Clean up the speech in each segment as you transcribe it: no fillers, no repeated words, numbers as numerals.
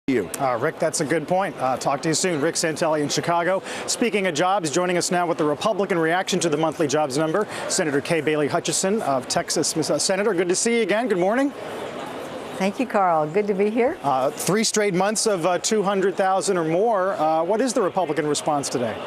You. Rick, that's a good point. Talk to you soon. Rick Santelli in Chicago. Speaking of jobs, joining us now with the Republican reaction to the monthly jobs number, Senator Kay Bailey Hutchison of Texas. Senator, good to see you again. Good morning. Thank you, Carl. Good to be here. 3 straight months of 200,000 or more. What is the Republican response today?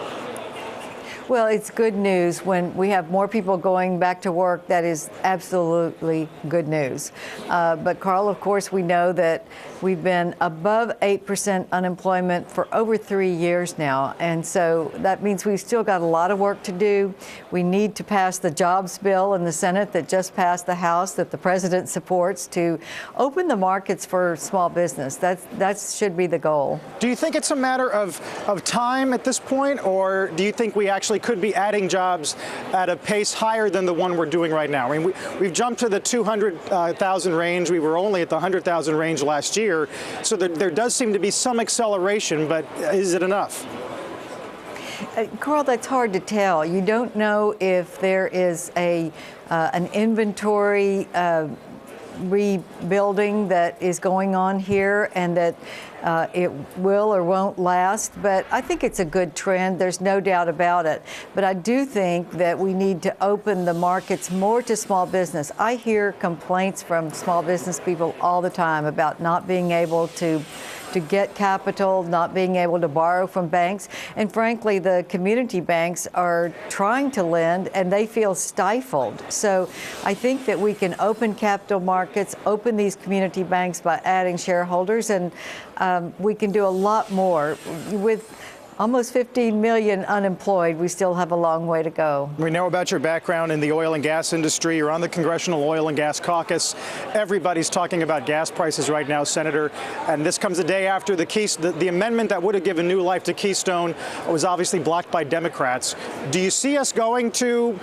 Well, it's good news when we have more people going back to work. That is absolutely good news. But Carl, of course, we know that we've been above 8% unemployment for over 3 years now. And so that means we've still got a lot of work to do. We need to pass the jobs bill in the Senate that just passed the House that the president supports to open the markets for small business. That should be the goal. Do you think it's a matter of time at this point, or do you think we actually could be adding jobs at a pace higher than the one we're doing right now? I mean, we've jumped to the 200,000 range. We were only at the 100,000 range last year. So there does seem to be some acceleration, but is it enough? Carl, that's hard to tell. You don't know if there is an inventory rebuilding that is going on here and that it will or won't last. But I think it's a good trend. There's no doubt about it. But I do think that we need to open the markets more to small business. I hear complaints from small business people all the time about not being able to get capital, not being able to borrow from banks. And frankly, the community banks are trying to lend and they feel stifled. So I think that we can open capital markets, open these community banks by adding shareholders, and we can do a lot more. With almost 15 million unemployed, we still have a long way to go. We know about your background in the oil and gas industry. You're on the Congressional Oil and Gas Caucus. Everybody's talking about gas prices right now, Senator. And this comes a day after the amendment that would have given new life to Keystone was obviously blocked by Democrats. Do you see us going to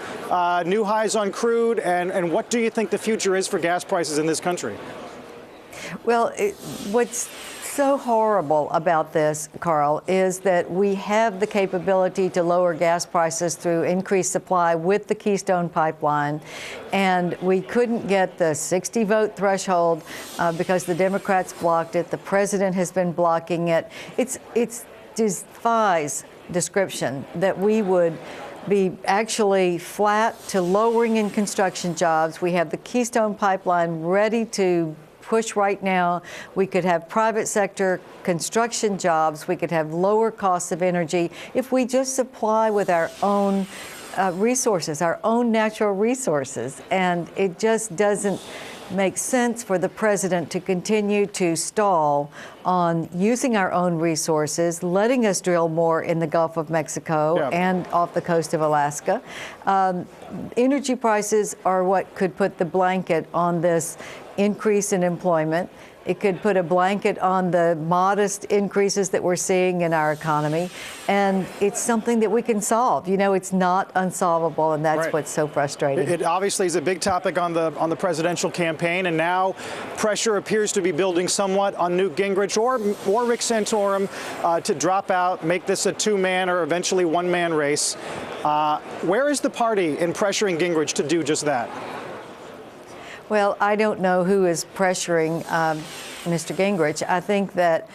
new highs on crude? And what do you think the future is for gas prices in this country? Well, what's so horrible about this, Carl, is that we have the capability to lower gas prices through increased supply with the Keystone pipeline, and we couldn't get the 60-vote threshold because the Democrats blocked it. The president has been blocking it. It defies description that we would be actually flat to lowering in construction jobs. We have the Keystone pipeline ready to push right now. We could have private sector construction jobs. We could have lower costs of energy if we just supply with our own resources, our own natural resources. And it just doesn't make sense for the president to continue to stall on using our own resources, letting us drill more in the Gulf of Mexico and off the coast of Alaska. Energy prices are what could put the blanket on this increase in employment. It could put a blanket on the modest increases that we're seeing in our economy. And it's something that we can solve. You know, it's not unsolvable, and that's what's so frustrating. It obviously is a big topic on the presidential campaign, and now pressure appears to be building somewhat on Newt Gingrich or Rick Santorum to drop out, make this a two-man or eventually one-man race. Where is the party in pressuring Gingrich to do just that? Well, I don't know who is pressuring Mr. Gingrich. I think that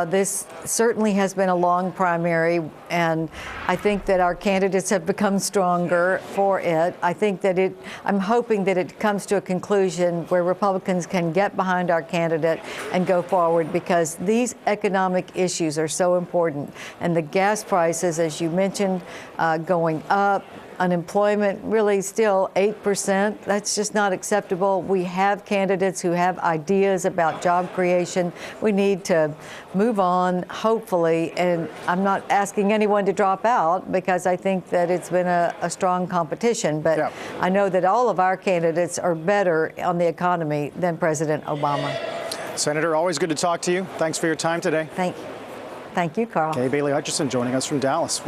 this certainly has been a long primary, and I think that our candidates have become stronger for it. I think that I'm hoping that it comes to a conclusion where Republicans can get behind our candidate and go forward, because these economic issues are so important. And the gas prices, as you mentioned, going up, unemployment really still 8%. That's just not acceptable. We have candidates who have ideas about job creation. We need to move on, hopefully, and I'm not asking anyone to drop out because I think that it's been a strong competition, but I know that all of our candidates are better on the economy than President Obama. Senator, always good to talk to you. Thanks for your time today. Thank you, Carl. Kay Bailey Hutchison joining us from Dallas.